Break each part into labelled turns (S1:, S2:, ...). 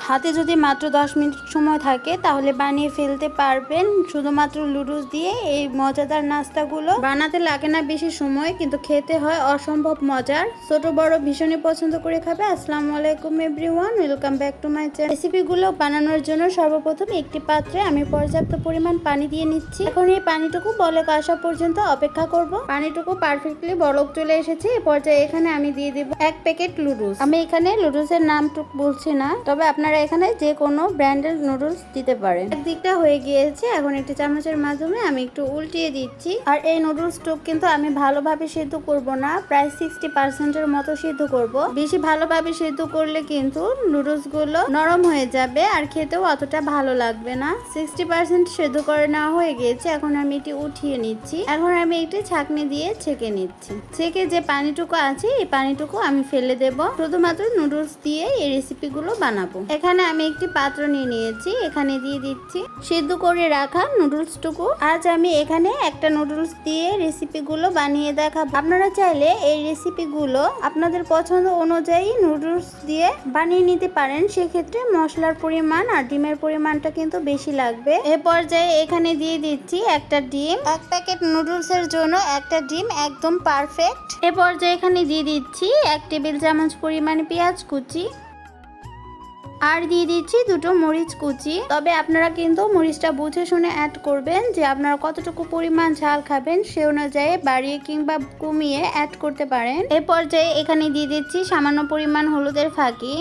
S1: হাতে যদি মাত্র 10 মিনিট সময় থাকে তাহলে বানিয়ে ফেলতে পারবেন। শুধুমাত্র লুডুস দিয়ে এই মজাদার নাস্তাগুলো বানাতে লাগে না বেশি সময়, কিন্তু খেতে হয় অসম্ভব মজার। ছোট বড় ভীষণই পছন্দ করে খাবে। আসসালামু আলাইকুম everyone, welcome back to my channel. রেসিপিগুলো বানানোর জন্য সর্বপ্রথম একটি পাত্রে আমি পর্যাপ্ত পরিমাণ পানি দিয়ে নিচ্ছি। এখন এই পানিটুকু বলক আসা পর্যন্ত অপেক্ষা করব। পানিটুকু পারফেক্টলি বলক চলে এসেছে। এই পর্যায়ে এখানে আমি দিয়ে দেব 1 প্যাকেট লুডুস। আমি এখানে লুডুসের নামটুকু বলছি না, তবে আপনারা এখানে যে কোনো ব্র্যান্ডের নুডলস দিতে পারেন। একদিকটা হয়ে গিয়েছে, এখন একটি চামচের মাধ্যমে আমি একটু উল্টিয়ে দিচ্ছি। আর এই নুডলস টুক কিন্তু আমি ভালোভাবে সিদ্ধ করব না, প্রায় 60% মতো সিদ্ধ করব। বেশি ভালোভাবে সিদ্ধ করলে কিন্তু নুডলস গুলো নরম হয়ে যাবে আর খেতেও অতটা ভালো লাগবে না। 60% সিদ্ধ করে নেওয়া হয়ে গিয়েছে, এখন আমি এটি উঠিয়ে নিচ্ছি। এখন আমি একটি ছাঁকনি দিয়ে ছেঁকে নিচ্ছি। ছেঁকে যে পানিটুকু আছে এই পানিটুকু আমি ফেলে দেব। শুধুমাত্র নুডলস দিয়ে এই রেসিপিগুলো বানাবো। এখানে আমি একটি পাত্র নিয়ে নিয়েছি, এখানে দিয়ে দিচ্ছি সিদ্ধ করে রাখা নুডলসটুকু। আজ আমি এখানে একটা নুডলস দিয়ে রেসিপিগুলো বানিয়ে দেখাবো। আপনারা চাইলে এই রেসিপিগুলো আপনাদের পছন্দ অনুযায়ী নুডলস দিয়ে বানিয়ে নিতে পারেন। সেক্ষেত্রে মশলার পরিমাণ আর ডিমের পরিমাণটা কিন্তু বেশি লাগবে। এ পর্যায়ে এখানে দিয়ে দিচ্ছি একটা ডিম। 1 প্যাকেট নুডলসের জন্য একটা ডিম একদম পারফেক্ট। এ পর্যায়ে এখানে দিয়ে দিচ্ছি 1 টেবিল চামচ পরিমাণ পেঁয়াজ কুচি আর দিয়ে দিচ্ছি 2টো মরিচ কুচি। তবে আপনারা কিন্তু মরিচটা বুঝে শুনে অ্যাড করবেন, যে আপনারা কতটুকু পরিমাণ ঝাল খাবেন সে অনুযায়ী বাড়িয়ে কিংবা কমিয়ে অ্যাড করতে পারেন। এ পর্যায়ে এখানে দিয়ে দিচ্ছি সামান্য পরিমাণ হলুদের ফাঁকি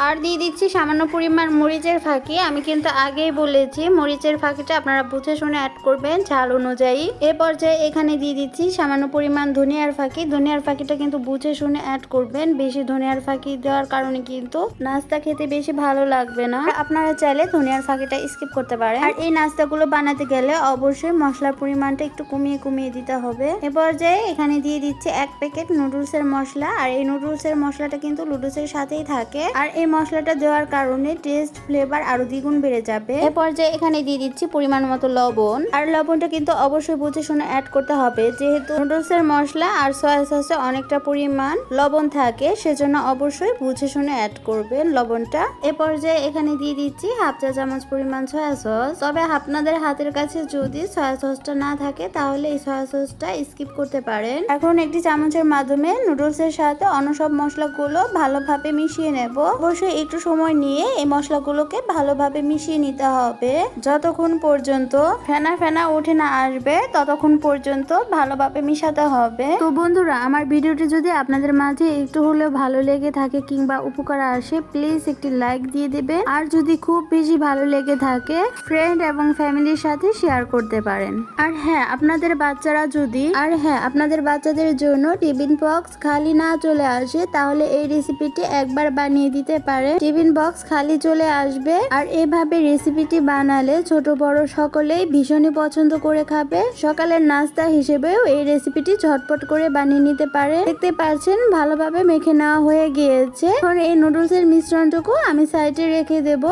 S1: আর দিয়ে দিচ্ছি সামান্য পরিমাণ মরিচের ফাঁকি। আমি কিন্তু আগেই বলেছি মরিচের ফাঁকিটা আপনারা বুঝে শুনে অ্যাড করবেন ঝাল অনুযায়ী। এ পর্যায়ে এখানে দিয়ে দিচ্ছি সামান্য পরিমাণ ধনিয়ার ফাঁকি। ধনিয়ার ফাঁকিটা কিন্তু বুঝে শুনে অ্যাড করবেন। বেশি ধনিয়ার ফাঁকি দেওয়ার কারণে কিন্তু নাস্তা খেতে বেশি ভালো লাগবে না। আপনারা চাইলে ধনিয়ার ফাঁকিটা স্কিপ করতে পারেন। আর এই নাস্তাগুলো বানাতে গেলে অবশ্যই মশলার পরিমাণটা একটু কমিয়ে দিতে হবে। এ পর্যায়ে এখানে দিয়ে দিচ্ছি 1 প্যাকেট নুডলসের মশলা। আর এই নুডলসের মশলাটা কিন্তু লুডুসের সাথেই থাকে, আর এই মশলাটা দেওয়ার কারণে টেস্ট ফ্লেভার আরো দ্বিগুণ বেড়ে যাবে। এ পর্যায়ে এখানে দিয়ে দিচ্ছি পরিমাণ মতো লবণ। আর লবণটা কিন্তু অবশ্যই বুঝে শুনে অ্যাড করতে হবে, যেহেতু নুডলসের মশলা আর সয়া সসে অনেকটা পরিমাণ লবণ থাকে, সেজন্য অবশ্যই বুঝে শুনে অ্যাড করবেন লবণটা। এ পর্যায়ে এখানে দিয়ে দিচ্ছি 1/2 চা চামচ পরিমাণ সয়া সস। তবে আপনাদের হাতের কাছে যদি সয়া সসটা না থাকে তাহলে এই সয়া সসটা স্কিপ করতে পারেন। এখন একটি চামচের মাধ্যমে নুডলসের সাথে অন্য সব মশলাগুলো ভালোভাবে মিশিয়ে নেব। অবশ্যই একটু সময় নিয়ে এই মশলাগুলোকে ভালোভাবে মিশিয়ে নিতে হবে। যতক্ষণ পর্যন্ত ফেনা ফেনা উঠে না আসবে ততক্ষণ পর্যন্ত ভালোভাবে মিশাতে হবে। তো বন্ধুরা, আমার ভিডিওটি যদি আপনাদের মাঝে একটু হলেও ভালো লেগে থাকে কিংবা উপকার আসে, প্লিজ একটি লাইক দিয়ে দেবে। আর যদি খুব বেশি ভালো লেগে থাকে ফ্রেন্ড এবং ফ্যামিলির সাথে শেয়ার করতে পারেন। আর হ্যাঁ, আপনাদের বাচ্চাদের জন্য টিফিন বক্স খালি না চলে আসে তাহলে এই রেসিপিটি একবার বানিয়ে দিতে পারে। টিফিন বক্স খালি চলে আসবে। আর এভাবে রেসিপিটি বানালে ছোট বড় সকলেই ভীষণই পছন্দ করে খাবে। সকালের নাস্তা হিসেবেও এই রেসিপিটি ঝটপট করে বানিয়ে নিতে পারে। দেখতে পাচ্ছেন ভালোভাবে মেখে নেওয়া হয়ে গিয়েছে। এখন এই নুডলসের মিশ্রণটুকু আমি সাইডে রেখে দেব।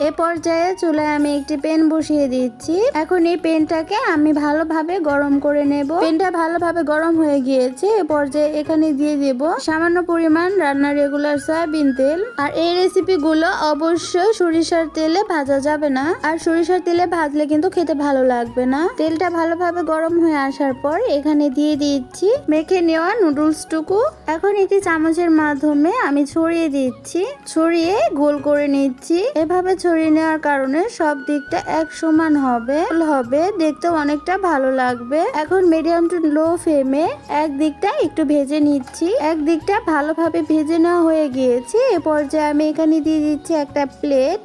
S1: এ পর্যায়ে চুলায় আমি একটি প্যান বসিয়ে দিচ্ছি। এখন এই প্যানটাকে আমি ভালোভাবে গরম করে নেব। প্যানটা ভালোভাবে গরম হয়ে গিয়েছে। এ পর্যায়ে এখানে দিয়ে দেব সামান্য পরিমাণ রান্নার রেগুলার সয়াবিন তেল। আর এই রেসিপিগুলো অবশ্যই সরিষার তেলে ভাজা যাবে না, আর সরিষার তেলে ভাজলে কিন্তু খেতে ভালো লাগবে না। তেলটা ভালোভাবে গরম হয়ে আসার পর এখানে দিয়ে দিচ্ছি মেখে নেওয়া নুডলসটুকু। এখন একটি চামচের মাধ্যমে আমি ছড়িয়ে দিচ্ছি, ছড়িয়ে গোল করে নিচ্ছি। এভাবে ছড়িয়ে নেওয়ার কারণে সব দিকটা এক সমান হবে, দেখতে অনেকটা ভালো লাগবে। এখন মিডিয়াম টু লো ফ্লেমে একদিকটা একটু ভেজে নিচ্ছি। একদিকটা ভালোভাবে ভেজে নেওয়া হয়ে গিয়েছে। এ পর্যায়ে আমি এখানে দিয়ে দিচ্ছি একটা প্লেট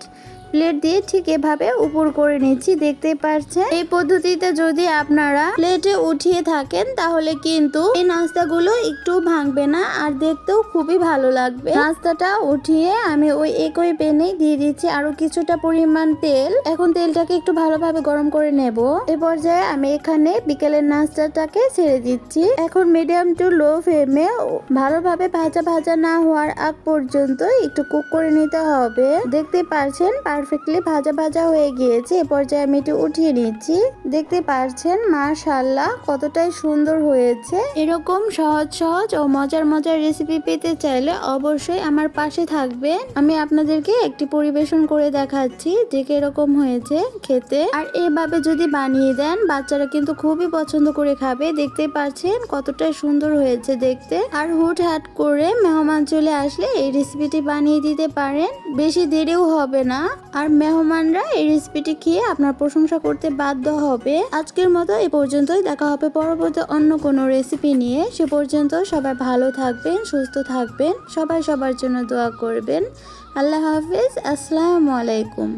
S1: দিয়ে ঠিক এভাবে উপর করে নিচ্ছি। দেখতে পাচ্ছেন এই পদ্ধতিতে যদি আপনারা প্লেটে উঠিয়ে থাকেন তাহলে কিন্তু এই নাস্তাগুলো একটু ভাঙবে না আর দেখতেও খুবই ভালো লাগবে। নাস্তাটা উঠিয়ে আমি ওই একই প্যানে দিয়ে দিচ্ছি আরো কিছুটা পরিমাণ তেল। এখন তেলটাকে একটু ভালোভাবে গরম করে নেব। এ পর্যায়ে আমি এখানে বিকেলের নাস্তাটাকে ছেড়ে দিচ্ছি। এখন মিডিয়াম টু লো ফ্লেমে ভালোভাবে ভাজা না হওয়ার আগ পর্যন্ত একটু কুক করে নিতে হবে। দেখতে পাচ্ছেন পারফেক্টলি ভাজা ভাজা হয়ে গিয়েছে। এ পর্যায়ে আমি এটি উঠিয়ে নিচ্ছি। দেখতে পাচ্ছেন মাশাআল্লাহ কতটাই সুন্দর হয়েছে। এরকম সহজ সহজ ও মজার মজার রেসিপি পেতে চাইলে অবশ্যই আমার পাশে থাকবেন। আমি আপনাদেরকে একটি পরিবেশন করে দেখাচ্ছি যে কিরকম হয়েছে খেতে। আর এভাবে যদি বানিয়ে দেন বাচ্চারা কিন্তু খুবই পছন্দ করে খাবে। দেখতে পাচ্ছেন কতটাই সুন্দর হয়েছে দেখতে। আর হুটহাট করে মেহমান চলে আসলে এই রেসিপিটি বানিয়ে দিতে পারেন, বেশি দেরিও হবে না। আর মেহমানরা এই রেসিপিটি খেয়ে আপনার প্রশংসা করতে বাধ্য হবে। আজকের মতো এই পর্যন্তই, দেখা হবে পরবর্তী অন্য কোনো রেসিপি নিয়ে। সে পর্যন্ত সবাই ভালো থাকবেন, সুস্থ থাকবেন, সবাই সবার জন্য দোয়া করবেন। আল্লাহ হাফিজ, আসসালামু আলাইকুম।